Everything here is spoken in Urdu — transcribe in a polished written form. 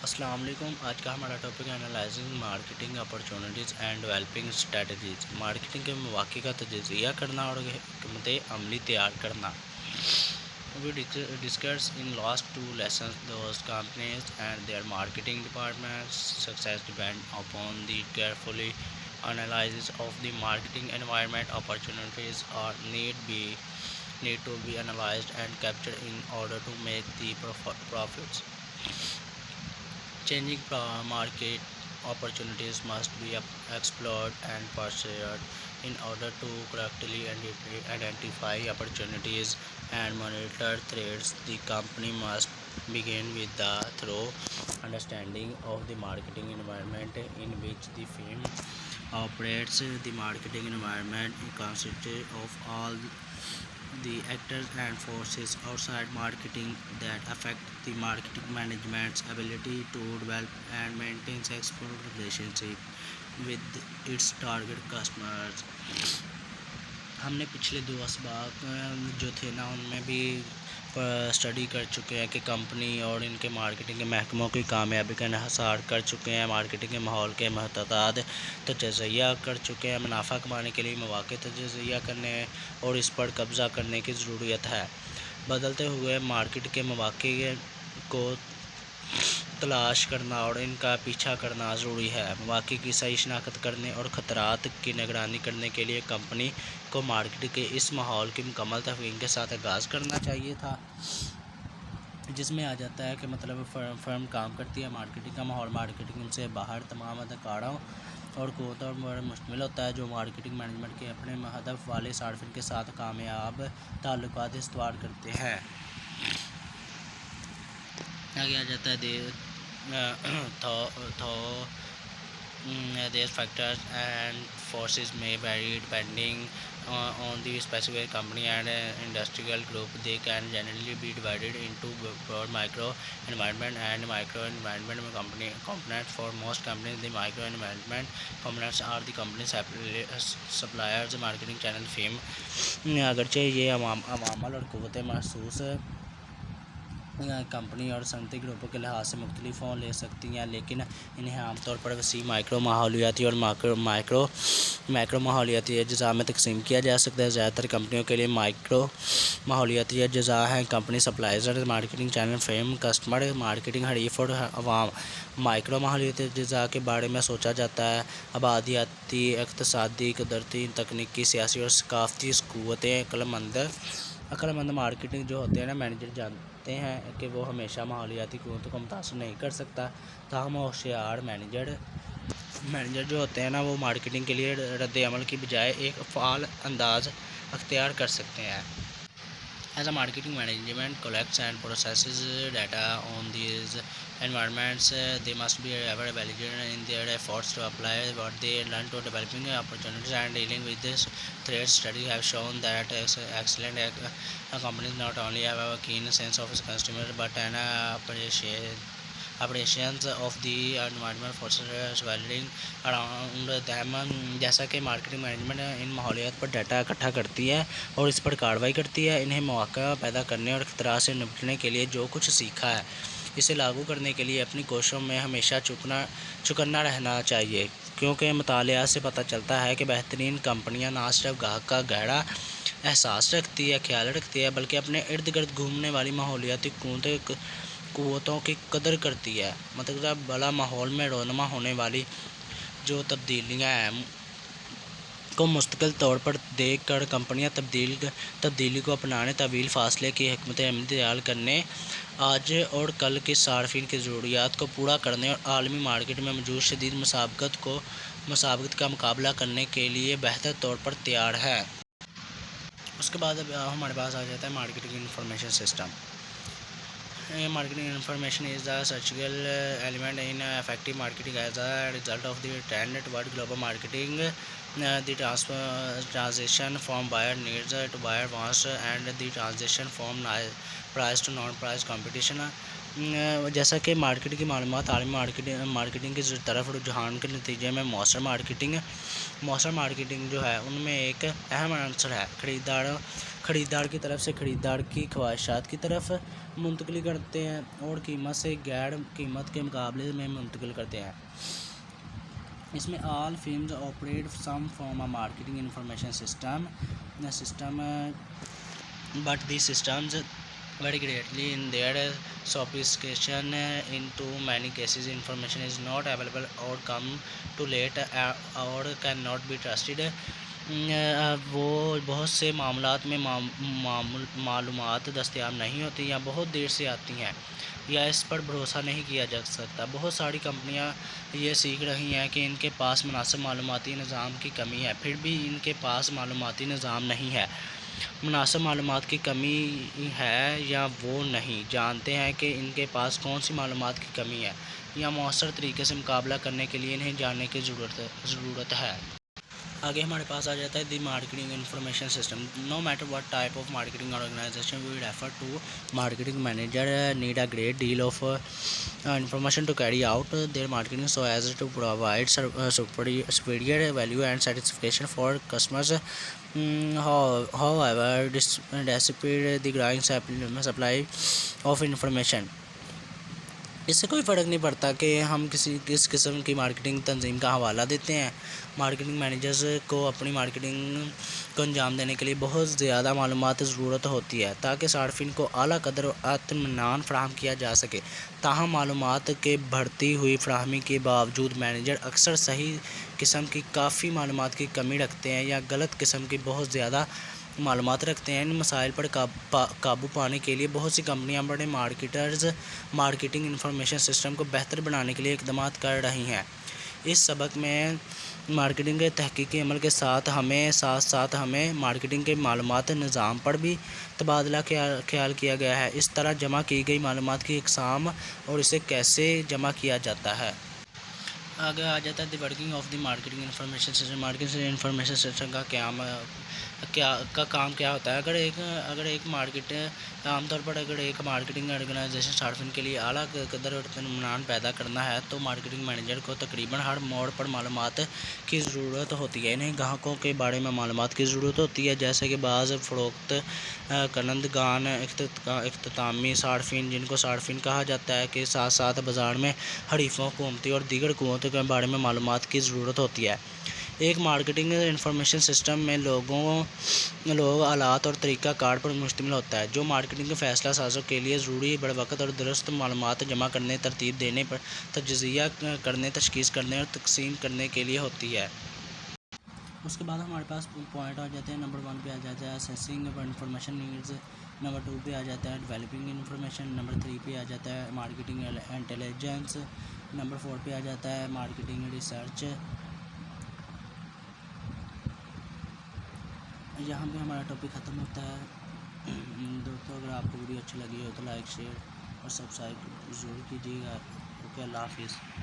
السلام علیکم۔ آج کا ہمارا ٹاپک ہے analysing marketing opportunities and developing strategies. Marketing کے مواقع کا تجزیہ کرنا اور حکمت عملی تیار کرنا۔ We discussed in last two lessons those companies and their marketing departments success depend upon the carefully analysis of the marketing environment. Opportunities are need to be analyzed and captured in order to make the profits. Changing market opportunities must be explored and pursued. In order to correctly identify opportunities and monitor threats, the company must begin with the thorough understanding of the marketing environment in which the firm operates. The marketing environment consists of all the actors and forces outside marketing that affect the marketing management's ability to develop and maintain successful relationship with its target customers. ہم نے پچھلے دو اسباق جو تھے نا ان میں بھی اسٹڈی کر چکے ہیں کہ کمپنی اور ان کے مارکیٹنگ کے محکموں کی کامیابی کا انحصار کر چکے ہیں، مارکیٹنگ کے ماحول کے محتاط تجزیہ کر چکے ہیں، منافع کمانے کے لیے مواقع تجزیہ کرنے اور اس پر قبضہ کرنے کی ضروریت ہے۔ بدلتے ہوئے مارکیٹ کے مواقع کو تلاش کرنا اور ان کا پیچھا کرنا ضروری ہے۔ مواقع کی صحیح شناخت کرنے اور خطرات کی نگرانی کرنے کے لیے کمپنی کو مارکیٹ کے اس ماحول کی مکمل تفہیم کے ساتھ آغاز کرنا چاہیے تھا، جس میں آ جاتا ہے کہ مطلب فرم کام کرتی ہے، مارکیٹنگ کا ماحول مارکیٹنگ سے باہر تمام اداروں اور قوتوں پر مشتمل ہوتا ہے جو مارکیٹنگ مینجمنٹ کے اپنے ہدف والے صارفین کے ساتھ کامیاب تعلقات استوار کرتے ہیں۔ آگے آ جاتا ہے these factors and forces may vary depending on the specific company and industrial group. They can generally be divided into broad micro environment and micro environment components. For most companies, the micro environment components are the company's suppliers, marketing channel, firm. اگرچہ یہ عوامل اور قوتیں محسوس کمپنی اور صنعتی گروپوں کے لحاظ سے مختلف لے سکتی ہیں، لیکن انہیں عام طور پر وسیع مائکرو ماحولیاتی اور میکرو ماحولیاتی اجزاء میں تقسیم کیا جا سکتا ہے۔ زیادہ تر کمپنیوں کے لیے مائکرو ماحولیاتی اجزاء ہیں: کمپنی، سپلائر، مارکیٹنگ چینل، فرم، کسٹمر، مارکیٹنگ حریف اور عوام۔ مائکرو ماحولیاتی اجزاء کے بارے میں سوچا جاتا ہے آبادیاتی، اقتصادی، قدرتی، تکنیکی، سیاسی اور ثقافتی قوتیں۔ عقل مند مارکیٹنگ جو ہوتے ہیں مینیجر جانتے ہیں کہ وہ ہمیشہ ماحولیاتی قوتوں کو متاثر نہیں کر سکتا، تاہم ہوشیار مینیجر جو ہوتے ہیں وہ مارکیٹنگ کے لیے رد عمل کی بجائے ایک فعال انداز اختیار کر سکتے ہیں۔ As a marketing management collects and processes data on these environments, they must be ever evaluated in their efforts to apply what they learn to developing opportunities and dealing with this threats. Studies have shown that excellent companies not only have a keen sense of customer but an appreciation of the environmental forces swirling around them. جیسا کہ مارکیٹنگ مینجمنٹ ان ماحولیات پر ڈیٹا اکٹھا کرتی ہے اور اس پر کارروائی کرتی ہے، انہیں مواقع پیدا کرنے اور خطرات سے نمٹنے کے لیے جو کچھ سیکھا ہے اسے لاگو کرنے کے لیے اپنی کوششوں میں ہمیشہ چوکنا رہنا چاہیے، کیونکہ مطالعہ سے پتہ چلتا ہے کہ بہترین کمپنیاں نہ صرف گاہک کا گہرا احساس رکھتی ہے، خیال رکھتی ہے، بلکہ اپنے ارد گرد گھومنے والی ماحولیاتی قوتوں کی قدر کرتی ہے۔ مطلب بلا ماحول میں رونما ہونے والی جو تبدیلیاں ہیں کو مستقل طور پر دیکھ کر کمپنیاں تبدیلی کو اپنانے، طویل فاصلے کی حکمت عملی تیار کرنے، آج اور کل کے صارفین کی ضروریات کو پورا کرنے اور عالمی مارکیٹ میں موجود شدید مسابقت کا مقابلہ کرنے کے لیے بہتر طور پر تیار ہے۔ اس کے بعد ہمارے پاس آ جاتا ہے marketing information system. Marketing information is the essential element in effective marketing. As a result of the trend toward global marketing, the transition from buyer needs to buyer wants and the transition from price to non-price competition. جیسا کہ مارکیٹ کی معلومات عالمی مارکیٹنگ کی طرف رجحان کے نتیجے میں مؤثر مارکیٹنگ جو ہے ان میں ایک اہم عنصر ہے خریدار کی طرف سے خریدار کی خواہشات کی طرف منتقلی کرتے ہیں اور قیمت سے غیر قیمت کے مقابلے میں منتقل کرتے ہیں۔ اس میں آل firms operate some form of marketing information system but these systems vary greatly in their sophistication. In too many cases information is not available or come too late or cannot be trusted. وہ بہت سے معاملات میں معلومات دستیاب نہیں ہوتی یا بہت دیر سے آتی ہیں یا اس پر بھروسہ نہیں کیا جا سکتا۔ بہت ساری کمپنیاں یہ سیکھ رہی ہیں کہ ان کے پاس مناسب معلوماتی نظام کی کمی ہے، پھر بھی ان کے پاس معلوماتی نظام نہیں ہے۔ مناسب معلومات کی کمی ہے یا وہ نہیں جانتے ہیں کہ ان کے پاس کون سی معلومات کی کمی ہے یا مؤثر طریقے سے مقابلہ کرنے کے لیے انہیں جاننے کی ضرورت ہے۔ آگے ہمارے پاس آ جاتا ہے the marketing information system. No matter what type of marketing organization we refer to, marketing manager need a great deal of information to carry out their marketing so as to provide superior value and satisfaction for customers. However, despite the growing supply of information، اس سے کوئی فرق نہیں پڑتا کہ ہم کس قسم کی مارکیٹنگ تنظیم کا حوالہ دیتے ہیں۔ مارکیٹنگ مینیجرز کو اپنی مارکیٹنگ کو انجام دینے کے لیے بہت زیادہ معلومات ضرورت ہوتی ہے تاکہ صارفین کو اعلیٰ قدر و اطمینان فراہم کیا جا سکے۔ تاہم معلومات کے بڑھتی ہوئی فراہمی کے باوجود مینیجر اکثر صحیح قسم کی کافی معلومات کی کمی رکھتے ہیں یا غلط قسم کی بہت زیادہ معلومات رکھتے ہیں۔ ان مسائل پر قابو پانے کے لیے بہت سی کمپنیاں بڑے مارکیٹنگ انفارمیشن سسٹم کو بہتر بنانے کے لیے اقدامات کر رہی ہیں۔ اس سبق میں مارکیٹنگ کے تحقیقی عمل کے ساتھ ہمیں مارکیٹنگ کے معلومات نظام پر بھی تبادلہ خیال کیا گیا ہے، اس طرح جمع کی گئی معلومات کی اقسام اور اسے کیسے جمع کیا جاتا ہے۔ آگے آ جاتا ہے the working of the marketing information system. Marketing information system کا کام کیا ہوتا ہے؟ اگر ایک مارکیٹ عام طور پر اگر ایک مارکیٹنگ آرگنائزیشن صارفین کے لیے اعلیٰ قدر اطمینان پیدا کرنا ہے تو مارکیٹنگ مینیجر کو تقریباً ہر موڑ پر معلومات کی ضرورت ہوتی ہے۔ انہیں گاہکوں کے بارے میں معلومات کی ضرورت ہوتی ہے، جیسے کہ بعض فروخت کنندگان، اختتامی صارفین جن کو صارفین کہا جاتا ہے، کے ساتھ ساتھ بازار میں حریفوں، حکومتی اور دیگر قوتوں کے بارے میں معلومات کی ضرورت ہوتی ہے۔ ایک مارکیٹنگ انفارمیشن سسٹم میں لوگ، آلات اور طریقہ کار پر مشتمل ہوتا ہے جو مارکیٹنگ کے فیصلہ سازوں کے لیے ضروری بروقت اور درست معلومات جمع کرنے، ترتیب دینے، تجزیہ کرنے، تشخیص کرنے اور تقسیم کرنے کے لیے ہوتی ہے۔ اس کے بعد ہمارے پاس پوائنٹ آ جاتے ہیں۔ نمبر 1 پہ آ جاتا ہے اسیسنگ انفارمیشن نیڈز، نمبر 2 پہ آ جاتا ہے ڈیولپنگ انفارمیشن، نمبر 3 پہ آ جاتا ہے مارکیٹنگ انٹیلیجنس، نمبر 4 پہ آ جاتا ہے مارکیٹنگ ریسرچ۔ یہاں پہ ہمارا ٹاپک ختم ہوتا ہے۔ دوستوں اگر آپ کو ویڈیو اچھی لگی ہو تو لائک، شیئر اور سبسکرائب ضرور کیجیے گا۔ اوکے، اللہ حافظ۔